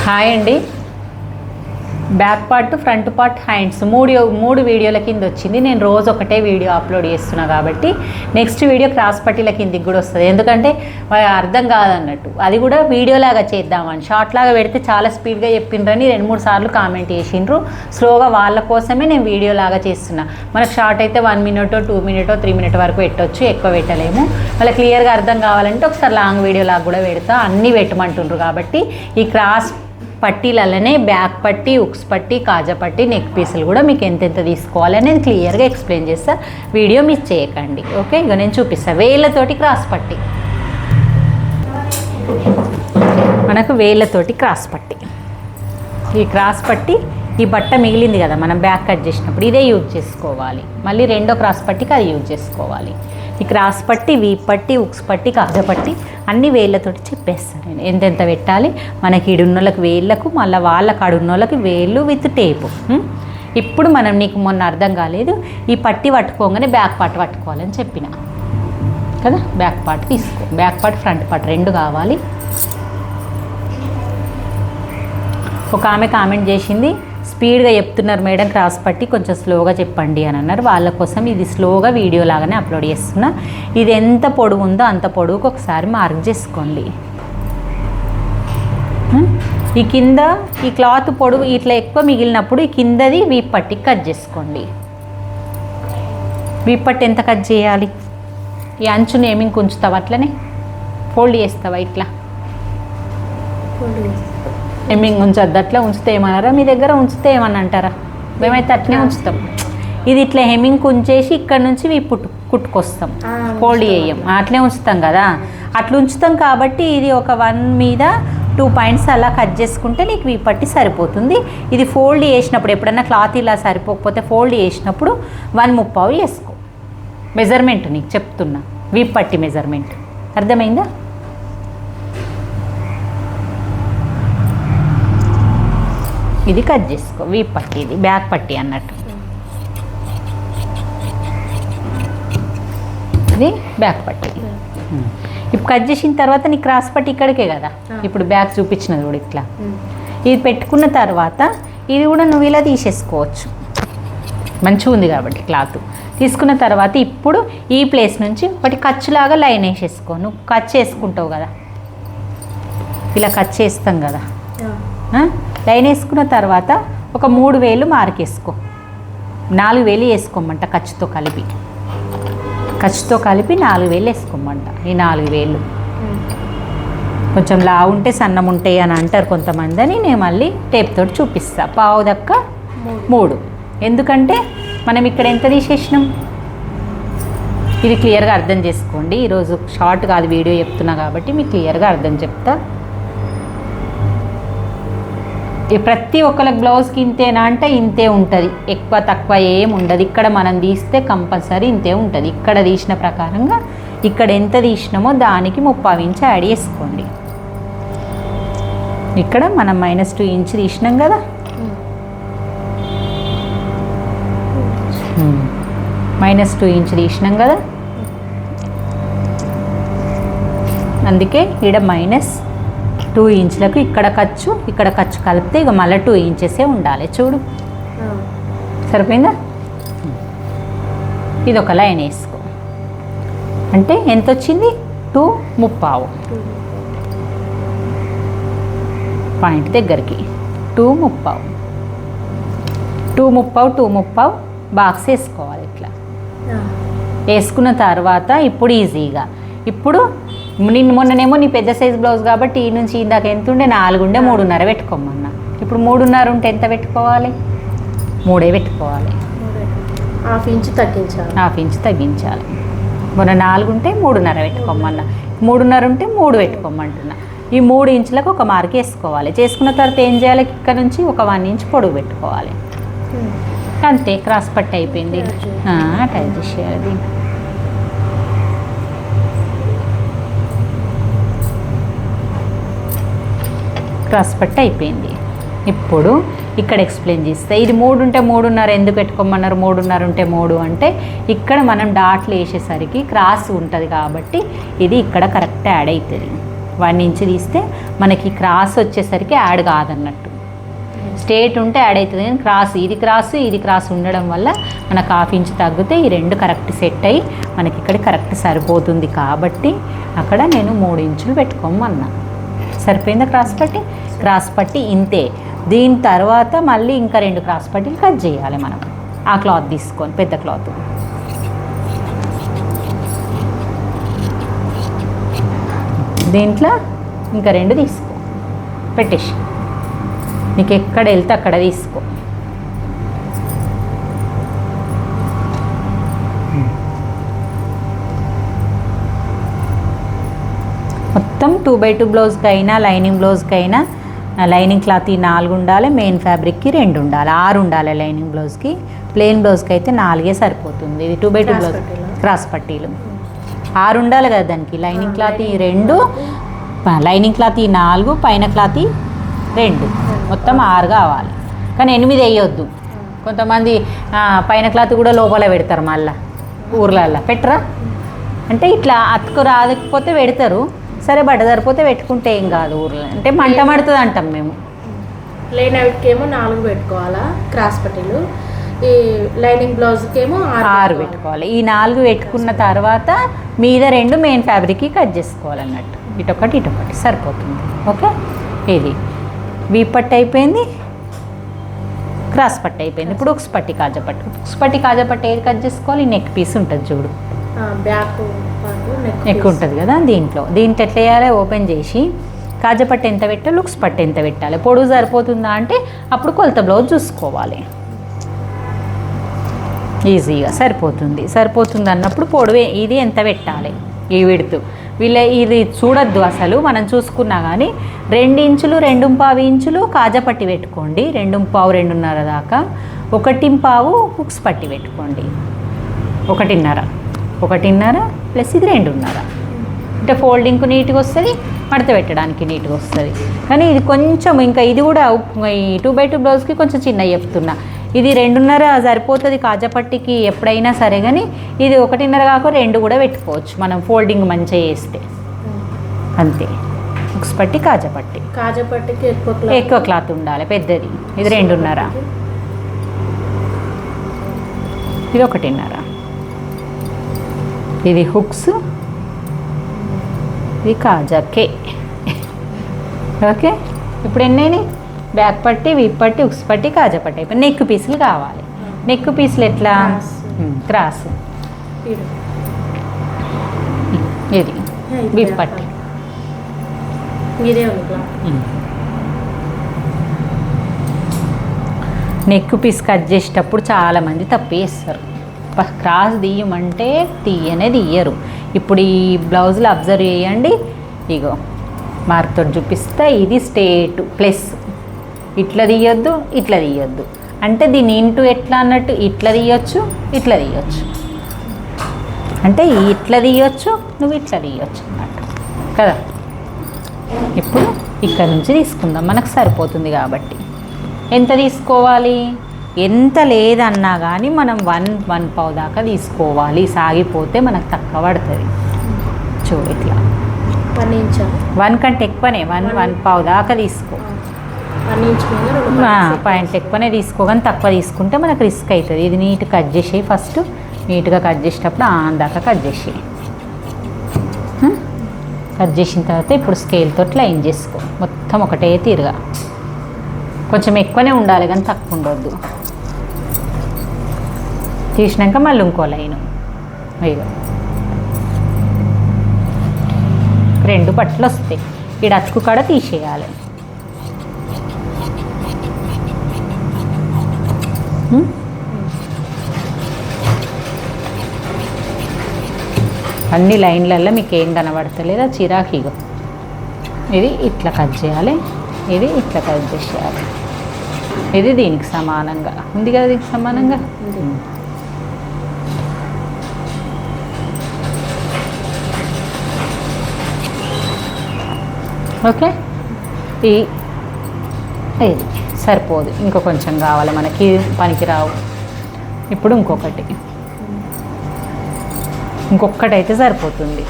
Hi అండి. Back part front part hands మూడు వీడియోల కింద వచ్చింది. నేను రోజు ఒకటే వీడియో అప్లోడ్ చేస్తున్నా కాబట్టి నెక్స్ట్ వీడియో క్రాస్ పట్టీల కిందికి కూడా వస్తుంది. ఎందుకంటే అర్థం కాదన్నట్టు అది కూడా వీడియోలాగా చేద్దామని షార్ట్ లాగా పెడితే చాలా స్పీడ్గా చెప్పిండ్రని 2-3 సార్లు కామెంట్ చేసిండ్రు. స్లోగా వాళ్ళ కోసమే నేను వీడియోలాగా చేస్తున్నా. మనకు షార్ట్ అయితే 1 మినిట్ 2 మినిట్ 3 మినిట్ వరకు పెట్టవచ్చు, ఎక్కువ పెట్టలేము. వాళ్ళకి క్లియర్గా అర్థం కావాలంటే ఒకసారి లాంగ్ వీడియోలాగా కూడా పెడతా. అన్నీ పెట్టమంటుండ్రు కాబట్టి ఈ క్రాస్ పట్టీలలోనే బ్యాక్ పట్టీ, ఉక్స్ పట్టీ, కాజా పట్టీ, నెక్ పీసులు కూడా మీకు ఎంతెంత తీసుకోవాలి అనేది క్లియర్గా ఎక్స్ప్లెయిన్ చేస్తా. వీడియో మిస్ చేయకండి. ఓకే, ఇక నేను చూపిస్తాను. వేళ్ళతోటి క్రాస్ పట్టీ, మనకు వేళ్ళతోటి క్రాస్ పట్టీ. ఈ క్రాస్ పట్టీ ఈ బట్ట మిగిలింది కదా మనం బ్యాక్ కట్ చేసినప్పుడు ఇదే యూజ్ చేసుకోవాలి. మళ్ళీ రెండో క్రాస్ పట్టీకి అది యూజ్ చేసుకోవాలి. ఈ క్రాస్ పట్టీ, వీప్ పట్టీ, ఉక్స్ పట్టీ, కాజా పట్టీ అన్ని వేళ్ళతోటి చెప్పేస్తాను నేను ఎంతెంత పెట్టాలి. మనకి ఈడున్నోళ్ళకి వేళ్ళకు, మళ్ళీ వాళ్ళ కాడున్నోళ్ళకి వేళ్ళు విత్ టేపు. ఇప్పుడు నీకు మొన్న అర్థం కాలేదు, ఈ పట్టీ పట్టుకోగానే బ్యాక్ పార్ట్ పట్టుకోవాలని చెప్పిన కదా. బ్యాక్ పార్ట్ తీసుకో, బ్యాక్ పార్ట్ ఫ్రంట్ పార్ట్ రెండు కావాలి. ఒక ఆమె కామెంట్ చేసింది, స్పీడ్గా చెప్తున్నారు మేడం క్రాస్ పట్టి కొంచెం స్లోగా చెప్పండి అని అన్నారు. వాళ్ళ కోసం ఇది స్లోగా వీడియో లాగానే అప్లోడ్ చేస్తున్నా. ఇది ఎంత పొడవు ఉందో అంత పొడవుకు ఒకసారి మార్క్ చేసుకోండి. ఈ కింద ఈ క్లాత్ పొడవు ఇట్లా ఎక్కువ మిగిలినప్పుడు ఈ కిందది వీప్ పట్టికి కట్ చేసుకోండి. వీప్ పట్టి ఎంత కట్ చేయాలి? ఈ అంచుని ఏమింగ్ ఉంచుతావు, అట్లనే ఫోల్డ్ చేస్తావా? ఇట్లా హెమ్మింగ్ ఉంచొద్దు, అట్లా ఉంచితే ఏమన్నారా? మీ దగ్గర ఉంచితే ఏమని అంటారా? మేమైతే అట్లనే ఉంచుతాం. ఇది ఇట్లా హెమ్మింగ్ ఉంచేసి ఇక్కడ నుంచి కుట్టుకొస్తాం, ఫోల్డ్ చేయం, అట్లే ఉంచుతాం కదా. అట్లా ఉంచుతాం కాబట్టి ఇది ఒక 1 మీద 2 పాయింట్స్ అలా కట్ చేసుకుంటే నీకు వీప్ పట్టి సరిపోతుంది. ఇది ఫోల్డ్ చేసినప్పుడు ఎప్పుడన్నా క్లాత్ ఇలా సరిపోకపోతే ఫోల్డ్ చేసినప్పుడు 1/3 వేసుకో. మెజర్మెంట్ నీకు చెప్తున్నా, వీప్ పట్టి మెజర్మెంట్ అర్థమైందా? ఇది కట్ చేసుకో. వీప్ పట్టీ, ఇది బ్యాక్ పట్టీ అన్నట్టు. ఇది బ్యాక్ పట్టీ. ఇప్పుడు కట్ చేసిన తర్వాత నీ క్రాస్ పట్టీ ఇక్కడికే కదా. ఇప్పుడు బ్యాక్ చూపించినది కూడా ఇట్లా. ఇది పెట్టుకున్న తర్వాత ఇది కూడా నువ్వు ఇలా తీసేసుకోవచ్చు, మంచిగా ఉంది కాబట్టి క్లాత్. తీసుకున్న తర్వాత ఇప్పుడు ఈ ప్లేస్ నుంచి ఒకటి ఖర్చులాగా లైన్ వేసేసుకో. నువ్వు కట్ చేసుకుంటావు కదా, ఇలా కట్ చేస్తాం కదా. లైన్ వేసుకున్న తర్వాత ఒక 3 వేలు మార్క్ వేసుకో. 4 వేలు వేసుకోమంట ఖర్చుతో కలిపి. ఖర్చుతో కలిపి 4 వేలు వేసుకోమంట. ఈ 4 వేలు కొంచెం లావు ఉంటే సన్నం ఉంటాయి అని అంటారు కొంతమంది అని నేను మళ్ళీ టేప్ తోటి చూపిస్తా. పావు దక్క 3. ఎందుకంటే మనం ఇక్కడ ఎంత తీసేసినాం ఇది క్లియర్గా అర్థం చేసుకోండి. ఈరోజు షార్ట్ కాదు వీడియో చెప్తున్నా కాబట్టి మీకు క్లియర్గా అర్థం చెప్తా. ప్రతి ఒక్కరికి బ్లౌజ్కి ఇంతేనా అంటే ఇంతే ఉంటుంది, ఎక్కువ తక్కువ ఏం ఉండదు. ఇక్కడ మనం తీస్తే కంపల్సరీ ఇంతే ఉంటుంది. ఇక్కడ తీసిన ప్రకారంగా ఇక్కడ ఎంత తీసినామో దానికి 30 ఇంచ్ యాడ్ చేసుకోండి. ఇక్కడ మనం -2 ఇంచ్ తీసినాం కదా, -2 ఇంచ్ తీసినాం కదా. అందుకే ఇక్కడ -2 ఇంచులకు ఇక్కడ ఖర్చు కలిపితే ఇక మళ్ళీ 2 ఇంచెసే ఉండాలి. చూడు సరిపోయిందా? ఇది ఒక లైన్ వేసుకో. అంటే ఎంత వచ్చింది? 2/3 పాయింట్ దగ్గరికి 2/3 బాక్స్ వేసుకోవాలి. ఇట్లా వేసుకున్న తర్వాత ఇప్పుడు ఈజీగా ఇప్పుడు మొన్ననేమో నీ పెద్ద సైజ్ బ్లౌజ్ కాబట్టి ఈ నుంచి ఇందాక ఎంత ఉండే 4 ఉండే 3.5 పెట్టుకోమన్నా. ఇప్పుడు 3.5 ఉంటే ఎంత పెట్టుకోవాలి? 3 పెట్టుకోవాలి. హాఫ్ ఇంచ్ తగ్గించాలి. మొన్న 4 ఉంటే 3.5 పెట్టుకోమన్నా. 3.5 ఉంటే 3 పెట్టుకోమంటున్నా. ఈ 3 ఇంచులకు ఒక మార్క్ వేసుకోవాలి. చేసుకున్న తర్వాత ఏం చేయాలి? ఇక్కడ నుంచి ఒక 1 ఇంచ్ పొడవు పెట్టుకోవాలి. అంతే, క్రాస్ పట్టి అయిపోయింది. టైట్ చేసేయాలి. క్రాస్ పట్టి అయిపోయింది. ఇప్పుడు ఇక్కడ ఎక్స్ప్లెయిన్ చేస్తే ఇది 3 ఉంటే 3.5 ఎందుకు పెట్టుకోమన్నారు? 3.5 ఉంటే 3 అంటే ఇక్కడ మనం డాట్లు వేసేసరికి క్రాస్ ఉంటుంది కాబట్టి ఇది ఇక్కడ కరెక్ట్ యాడ్ అవుతుంది. 1 ఇంచ్ తీస్తే మనకి క్రాస్ వచ్చేసరికి యాడ్ కాదన్నట్టు. స్ట్రేట్ ఉంటే యాడ్ అవుతుంది, కానీ ఇది క్రాస్ ఉండడం వల్ల మనకు 1/2 ఇంచ్ తగ్గితే ఈ 2 కరెక్ట్ సెట్ అయ్యి మనకి ఇక్కడ కరెక్ట్ సరిపోతుంది. కాబట్టి అక్కడ నేను 3 ఇంచులు పెట్టుకోమన్నా. సరిపోయిందా క్రాస్ పట్టి ఇంతే. దీని తర్వాత మళ్ళీ ఇంకా 2 క్రాస్ పట్టీలు కట్ చేయాలి మనం. ఆ క్లాత్ తీసుకొని పెద్ద క్లాత్ దీంట్లో ఇంకా 2 తీసుకో, పెట్టేసి నీకు ఎక్కడ వెళ్తే అక్కడ తీసుకో. మొత్తం 2x2 బ్లౌజ్కి అయినా లైనింగ్ బ్లౌజ్కి అయినా లైనింగ్ క్లాత్ ఈ 4 ఉండాలి, మెయిన్ ఫ్యాబ్రిక్కి 2 ఉండాలి, 6 ఉండాలి. లైనింగ్ బ్లౌజ్కి, ప్లెయిన్ బ్లౌజ్కి అయితే 4 సరిపోతుంది. ఇది 2x2 బ్లౌజ్ క్రాస్ పట్టీలు 6 ఉండాలి కదా దానికి. లైనింగ్ క్లాత్ ఈ 2, లైనింగ్ క్లాత్ ఈ 4, పైన క్లాత్ ఈ 2, మొత్తం 6 కావాలి. కానీ 8 వేయొద్దు. కొంతమంది పైన క్లాత్ కూడా లోపల పెడతారు, మళ్ళీ ఊర్లల్లో పెట్టరా అంటే ఇట్లా అతుకు రాకపోతే పెడతారు. సరే బట్ట సరిపోతే పెట్టుకుంటే ఏం కాదు. ఊర్లో అంటే మంట మడుతుంది అంటాం మేము. ప్లెయిన్ అవుట్కేమో 4 పెట్టుకోవాలా క్రాస్ పట్టీలు, ఈ లైనింగ్ బ్లౌజ్కేమో 6 పెట్టుకోవాలి. ఈ 4 పెట్టుకున్న తర్వాత మీద 2 మెయిన్ ఫ్యాబ్రిక్కి కట్ చేసుకోవాలన్నట్టు. ఇటొకటి సరిపోతుంది. ఓకే, ఇది వీపట్టు అయిపోయింది, క్రాస్ పట్టు అయిపోయింది. ఇప్పుడు ఉక్స్ పట్టి కాజపట్టు ఏది కట్ చేసుకోవాలి? నెక్ పీస్ ఉంటుంది చూడు, బ్యాక్ ఎక్కువ ఉంటుంది కదా. దీంట్లో ఎట్లా వేయాలి? ఓపెన్ చేసి కాజపట్టు ఎంత పెట్టాలి, లుక్స్ పట్టు ఎంత పెట్టాలి, పొడుగు సరిపోతుందా అంటే అప్పుడు కొలత బ్లౌజ్ చూసుకోవాలి. ఈజీగా సరిపోతుంది అన్నప్పుడు పొడవు ఇది ఎంత పెట్టాలి, ఈ విడుతు ఇది చూడొద్దు అసలు. మనం చూసుకున్నా కానీ 2 ఇంచులు 2.5 ఇంచులు కాజపట్టి పెట్టుకోండి, 2.5 2.5 దాకా. 1.5 హుక్స్ పట్టి పెట్టుకోండి, 1.5 ప్లస్ ఇది 2.5. అంటే ఫోల్డింగ్కు నీట్గా వస్తుంది, మడత పెట్టడానికి నీట్గా వస్తుంది. కానీ ఇది కొంచెం ఇంకా ఇది కూడా ఈ 2x2 బ్లౌజ్కి కొంచెం చిన్న చెప్తున్నా. ఇది 2.5 సరిపోతుంది కాజపట్టికి ఎప్పుడైనా సరే. కానీ ఇది 1.5 కాక 2 కూడా పెట్టుకోవచ్చు మనం ఫోల్డింగ్ మంచిగా చేస్తే. అంతే. హుక్స్ పట్టి కాజపట్టికి ఎక్కువ క్లాత్ ఉండాలి, పెద్దది. ఇది 2.5, ఇది 1.5. ఇది హుక్స్, ఇది కాజాకే. ఓకే, ఇప్పుడు ఎన్నైనాయి? బ్యాక్ పట్టి, వీప్ పట్టి, ఉక్స్ పట్టి, కాజా పట్టి అయిపోయి. నెక్ పీసులు కావాలి. నెక్ పీసులు ఎట్లా? క్రాస్, ఇది వీప్ పట్టి. నెక్ పీస్ కట్ చేసేటప్పుడు చాలామంది తప్పు చేస్తారు. క్రాస్ తీయమంటే తీయరు. ఇప్పుడు ఈ బ్లౌజులు అబ్జర్వ్ చేయండి, ఇగో మార్క్తో చూపిస్తా. ఇది స్ట్రేట్ ప్లస్, ఇట్లా తీయొద్దు, ఇట్లా తీయొద్దు. అంటే దీని ఇంటూ ఎట్లా అన్నట్టు ఇట్లా తీయొచ్చు, ఇట్లా తీయొచ్చు. అంటే ఇట్లా తీయొచ్చు, నువ్వు ఇట్లా తీయొచ్చు అన్నట్టు కదా. ఇప్పుడు ఇక్కడ నుంచి తీసుకుందాం, మనకు సరిపోతుంది కాబట్టి. ఎంత తీసుకోవాలి? ఎంత లేదన్నా కానీ మనం 1.5 దాకా తీసుకోవాలి. సాగిపోతే మనకు తక్కువ పడుతుంది. చూడు ఇట్లా 1 కంటే ఎక్కువనే, 1.5 దాకా తీసుకో. పాయింట్లు ఎక్కువనే తీసుకోగానే తక్కువ తీసుకుంటే మనకు రిస్క్ అవుతుంది. ఇది నీట్గా కట్ చేసేయి. ఫస్ట్ నీట్గా కట్ చేసేటప్పుడు దాకా కట్ చేసేయి. కట్ చేసిన తర్వాత ఇప్పుడు స్కేల్తో లైన్ చేసుకో. మొత్తం ఒకటే తీరుగా, కొంచెం ఎక్కువనే ఉండాలి కానీ తక్కువ ఉండొద్దు. తీసినాక మళ్ళీ ఇంకో లైను. ఇగో 2 బట్టలు వస్తాయి. ఇక్కడ అతుకు కాడ తీసేయాలి. అన్ని లైన్లలో మీకు ఏం కనబడతలేదా? చిరాకీగో ఇది ఇట్లా కట్ చేయాలి, ఇది ఇట్లా కట్ చేసేయాలి. ఇది దీనికి సమానంగా ఉంది కదా, దీనికి సమానంగా. ఓకే, ఇది సరిపోదు, ఇంకో కొంచెం కావాలి మనకి, పనికి రావు. ఇప్పుడు ఇంకొకటి అయితే సరిపోతుంది.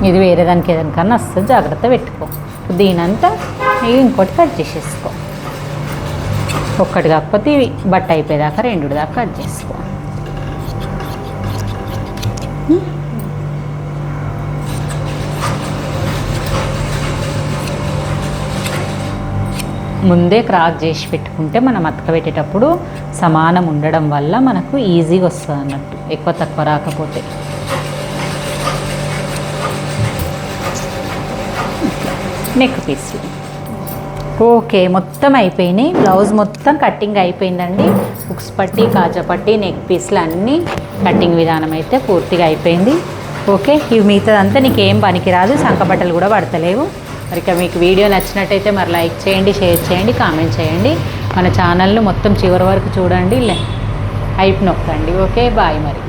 ఇది వేరే దానికి ఏదానికన్నా వస్తుంది, జాగ్రత్త పెట్టుకో. దీనంతా ఇవి ఇంకోటి కట్ చేసేసుకో. ఒక్కటి కాకపోతే ఇవి బట్ట అయిపోయేదాకా 2 దాకా కట్ చేసుకో. ముందే క్రాస్ చేసి పెట్టుకుంటే మనం అతక పెట్టేటప్పుడు సమానం ఉండడం వల్ల మనకు ఈజీగా వస్తుంది అన్నట్టు, ఎక్కువ తక్కువ రాకపోతే. నెక్ పీస్లు ఓకే, మొత్తం అయిపోయినాయి. బ్లౌజ్ మొత్తం కటింగ్ అయిపోయిందండి. హుక్స్ పట్టి, కాజా పట్టి, నెక్ పీస్లు అన్నీ కటింగ్ విధానం అయితే పూర్తిగా అయిపోయింది. ఓకే, ఇవి మిగతాదంతా నీకేం పనికిరాదు, సంక బట్టలు కూడా పడతలేవు. మరి ఇక మీకు వీడియో నచ్చినట్టయితే మరి లైక్ చేయండి, షేర్ చేయండి, కామెంట్ చేయండి. మన ఛానల్ను మొత్తం చివరి వరకు చూడండి, హైప్ నొక్కండి. ఓకే, బాయ్ మరి.